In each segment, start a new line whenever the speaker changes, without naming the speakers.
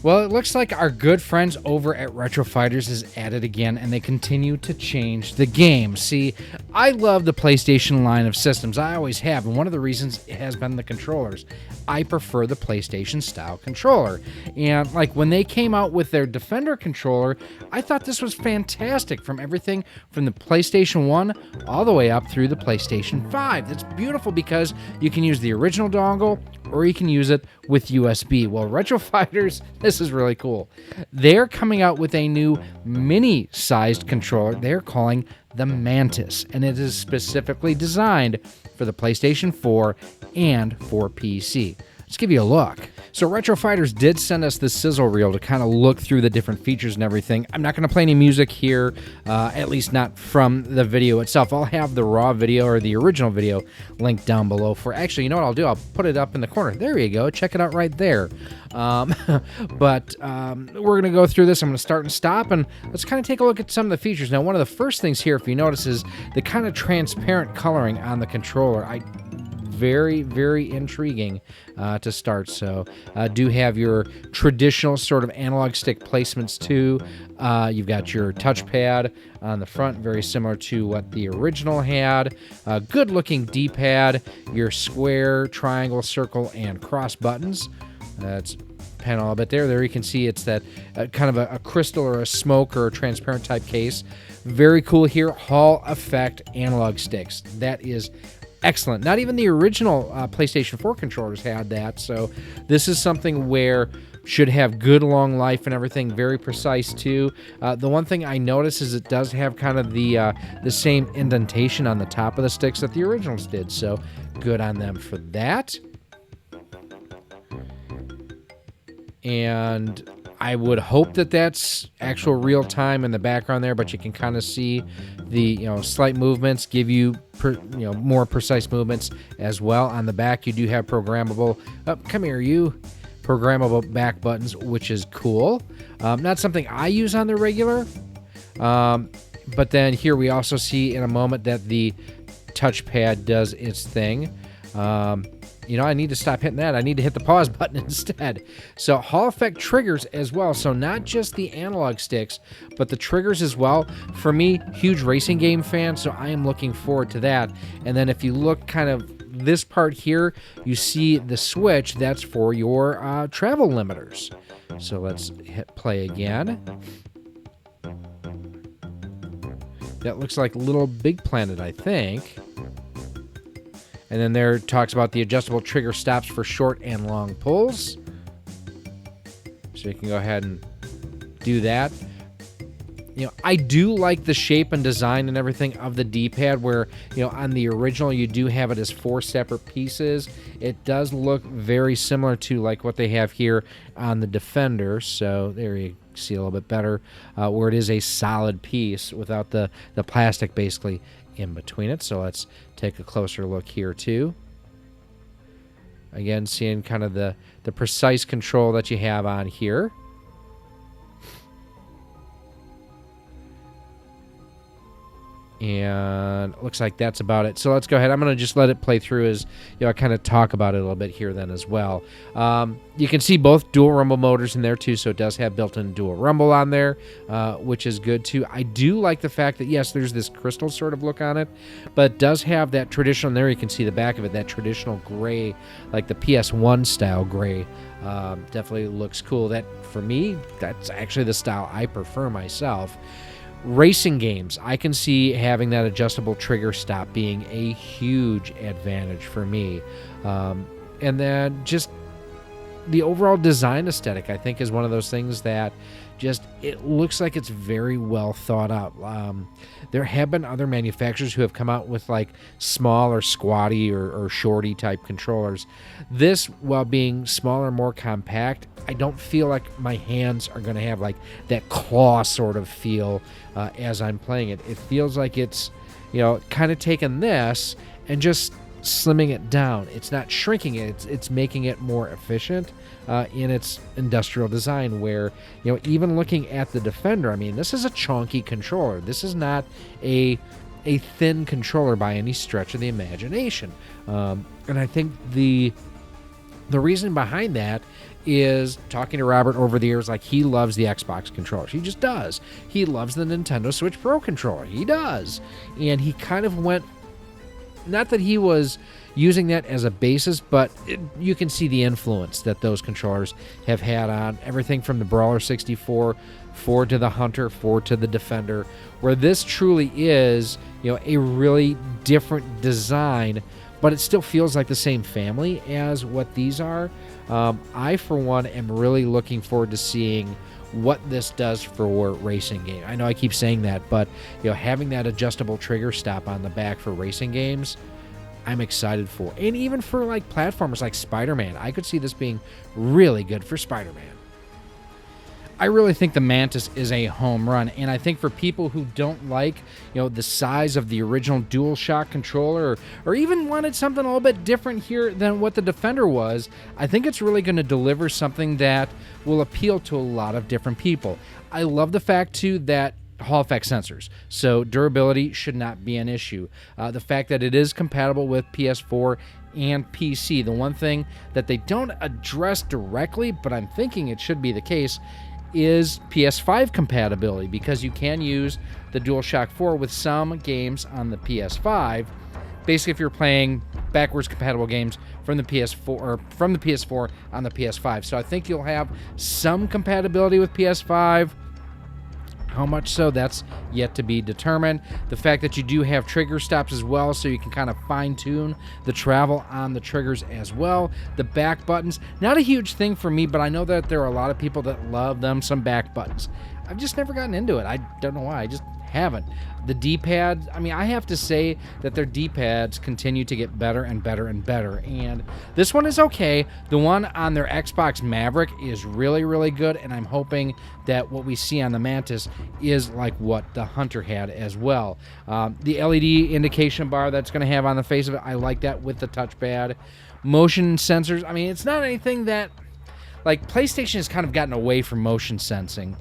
Well, it looks like our good friends over at Retro Fighters is at it again, and they continue to change the game. See, I love the PlayStation line of systems. I always have, and one of the reasons has been the controllers. I prefer the PlayStation style controller. And like when they came out with their Defender controller, I thought this was fantastic, from everything from the PlayStation 1 all the way up through the PlayStation 5. It's beautiful because you can use the original dongle or you can use it with USB. Well, Retro Fighters, this is really cool. They're coming out with a new mini-sized controller they're calling the Mantis, and it is specifically designed for the PlayStation 4 and for PC. Let's give you a look. So Retro Fighters did send us this sizzle reel to kind of look through the different features and everything. I'm not going to play any music here, at least not from the video itself. I'll have the raw video or the original video linked down below. For actually, you know what I'll do? I'll put it up in the corner. There you go. Check it out right there. But we're going to go through this. I'm going to start and stop, and let's kind of take a look at some of the features. Now, one of the first things here, if you notice, is the kind of transparent coloring on the controller. Very, very intriguing to start. So do have your traditional sort of analog stick placements too. You've got your touchpad on the front, very similar to what the original had. Good looking D-pad, your square, triangle, circle, and cross buttons. That's panel a bit there. There you can see it's that kind of a crystal or a smoke or a transparent type case. Very cool here. Hall effect analog sticks. That is excellent. Not even the original PlayStation 4 controllers had that, so this is something where should have good long life and everything. Very precise too. The one thing I notice is it does have kind of the same indentation on the top of the sticks that the originals did, so good on them for that. And I would hope that that's actual real time in the background there, but you can kind of see the slight movements give you more precise movements as well. On the back, you do have programmable. Come here, you. Programmable back buttons, which is cool. Not something I use on the regular, but then here we also see in a moment that the touchpad does its thing. I need to stop hitting that. I need to hit the pause button instead. So Hall effect triggers as well. So not just the analog sticks, but the triggers as well. For me, huge racing game fan, so I am looking forward to that. And then if you look kind of this part here, you see the switch. That's for your travel limiters. So let's hit play again. That looks like Little Big Planet, I think. And then there talks about the adjustable trigger stops for short and long pulls. So you can go ahead and do that. I do like the shape and design and everything of the D-pad where, on the original you do have it as 4 separate pieces. It does look very similar to like what they have here on the Defender. So there you see a little bit better where it is a solid piece without the plastic basically in between it. So let's take a closer look here too. Again, seeing kind of the precise control that you have on here. And it looks like that's about it. So let's go ahead. I'm going to just let it play through as I kind of talk about it a little bit here then as well. You can see both dual rumble motors in there too, so it does have built-in dual rumble on there, which is good too. I do like the fact that, yes, there's this crystal sort of look on it, but it does have that traditional, and there you can see the back of it, that traditional gray, like the PS1 style gray. Definitely looks cool. That, for me, that's actually the style I prefer myself. Racing games, I can see having that adjustable trigger stop being a huge advantage for me. And then just the overall design aesthetic, I think, is one of those things that just, it looks like it's very well thought out. There have been other manufacturers who have come out with like small or squatty or shorty type controllers. This, while being smaller, more compact, I don't feel like my hands are going to have like that claw sort of feel as I'm playing it. It feels like it's, kind of taking this and just slimming it down. It's not shrinking it. It's making it more efficient in its industrial design where, even looking at the Defender, I mean, this is a chunky controller. This is not a thin controller by any stretch of the imagination. And I think the reason behind that is talking to Robert over the years, like, he loves the Xbox controllers. He just does. He loves the Nintendo Switch Pro controller. He does. And he kind of went, not that he was using that as a basis, but you can see the influence that those controllers have had on everything from the Brawler 64 forward to the Hunter, forward to the Defender, where this truly is, a really different design, but it still feels like the same family as what these are. I, for one, am really looking forward to seeing what this does for racing game. I know I keep saying that, but having that adjustable trigger stop on the back for racing games, I'm excited for. And even for like platformers like Spider-Man, I could see this being really good for Spider-Man. I really think the Mantis is a home run, and I think for people who don't like, the size of the original DualShock controller, or even wanted something a little bit different here than what the Defender was, I think it's really going to deliver something that will appeal to a lot of different people. I love the fact, too, that Hall effect sensors, so durability should not be an issue. The fact that it is compatible with PS4 and PC. The one thing that they don't address directly, but I'm thinking it should be the case, is PS5 compatibility, because you can use the DualShock 4 with some games on the PS5. Basically, if you're playing backwards compatible games from the PS4 or from the PS4 on the PS5. So I think you'll have some compatibility with PS5. How much so, that's yet to be determined. The fact that you do have trigger stops as well, so you can kind of fine-tune the travel on the triggers as well. The back buttons, not a huge thing for me, but I know that there are a lot of people that love them some back buttons. I've just never gotten into it. I don't know why. I just haven't. The D-pad, I have to say that their D-pads continue to get better and better and better, and this one is okay. The one on their Xbox Maverick is really, really good, and I'm hoping that what we see on the Mantis is like what the Hunter had as well. The LED indication bar that's going to have on the face of it, I like that with the touchpad. Motion sensors, it's not anything that, like, PlayStation has kind of gotten away from motion sensing.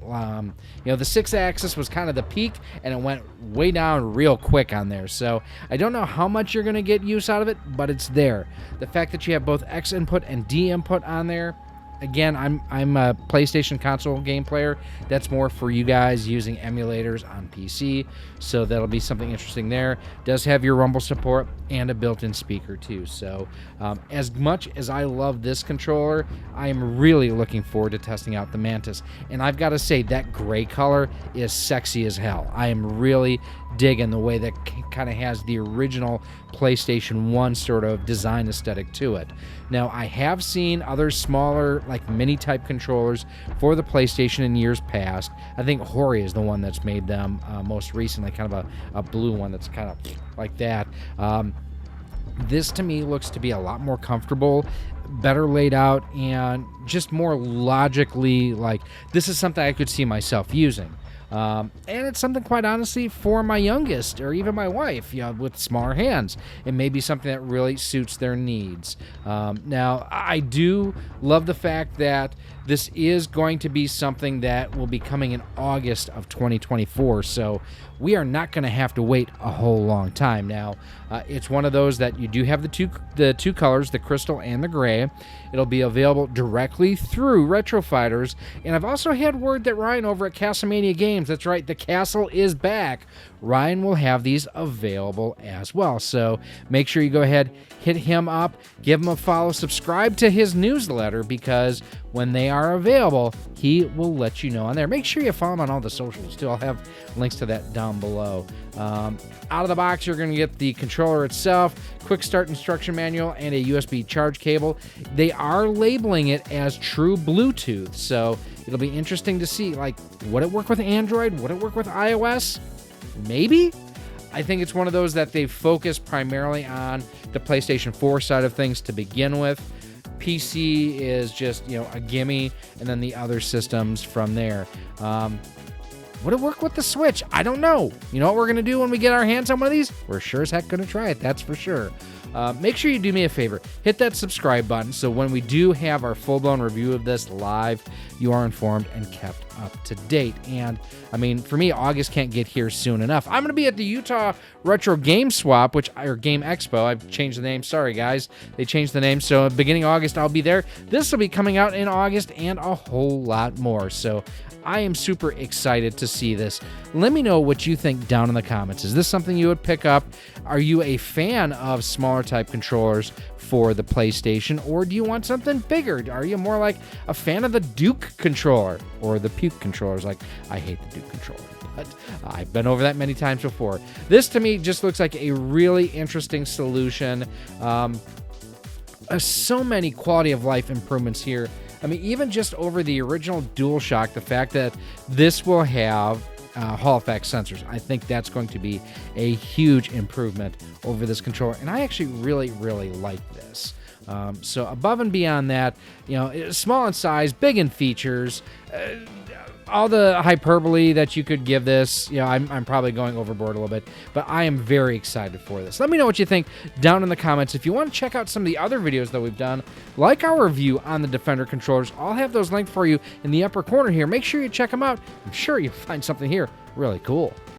The 6-axis was kind of the peak, and it went way down real quick on there. So I don't know how much you're going to get use out of it, but it's there. The fact that you have both X input and D input on there, again, I'm a PlayStation console game player. That's more for you guys using emulators on PC, so that'll be something interesting there. Does have your rumble support and a built-in speaker too. So as much as I love this controller, I am really looking forward to testing out the Mantis. And I've got to say, that gray color is sexy as hell. I am really digging the way that kind of has the original PlayStation 1 sort of design aesthetic to it. Now, I have seen other smaller, like mini-type controllers for the PlayStation in years past. I think Hori is the one that's made them most recently, kind of a blue one that's kind of like that. This, to me, looks to be a lot more comfortable, better laid out, and just more logically, like, this is something I could see myself using. And it's something, quite honestly, for my youngest or even my wife, with smaller hands. It may be something that really suits their needs. Now, I do love the fact that this is going to be something that will be coming in August of 2024, so we are not going to have to wait a whole long time. Now, it's one of those that you do have the two colors, the crystal and the gray. It'll be available directly through Retro Fighters, and I've also had word that Ryan over at Castlemania Games, that's right, the castle is back. Ryan will have these available as well, so make sure you go ahead, hit him up, give him a follow, subscribe to his newsletter, because when they are available, he will let you know on there. Make sure you follow him on all the socials too. I'll have links to that down below. Out of the box, you're going to get the controller itself, quick start instruction manual, and a USB charge cable. They are labeling it as true Bluetooth, so it'll be interesting to see, like, would it work with Android? Would it work with iOS? Maybe. I think it's one of those that they focus primarily on the PlayStation 4 side of things to begin with. PC is just, a gimme, and then the other systems from there. Would it work with the Switch? I don't know. You know what we're going to do when we get our hands on one of these? We're sure as heck going to try it, that's for sure. make sure you do me a favor. Hit that subscribe button so when we do have our full-blown review of this live, you are informed and kept up to date. And, I mean, for me, August can't get here soon enough. I'm going to be at the Utah Retro Game Swap, or Game Expo. I've changed the name. Sorry, guys. They changed the name. So, beginning of August, I'll be there. This will be coming out in August and a whole lot more. So, I am super excited to see this. Let me know what you think down in the comments. Is this something you would pick up? Are you a fan of smaller type controllers for the PlayStation, or do you want something bigger? Are you more like a fan of the Duke controller or the Puke controllers? Like, I hate the Duke controller, but I've been over that many times before. This to me just looks like a really interesting solution. So many quality of life improvements here. I mean, even just over the original DualShock, the fact that this will have Hall effect sensors, I think that's going to be a huge improvement over this controller, and I actually really, really like this. So above and beyond that, you know, small in size, big in features, all the hyperbole that you could give this, you know, I'm probably going overboard a little bit, but I am very excited for this. Let me know what you think down in the comments. If you want to check out some of the other videos that we've done, like our review on the Defender controllers, I'll have those linked for you in the upper corner here. Make sure you check them out. I'm sure you'll find something here really cool.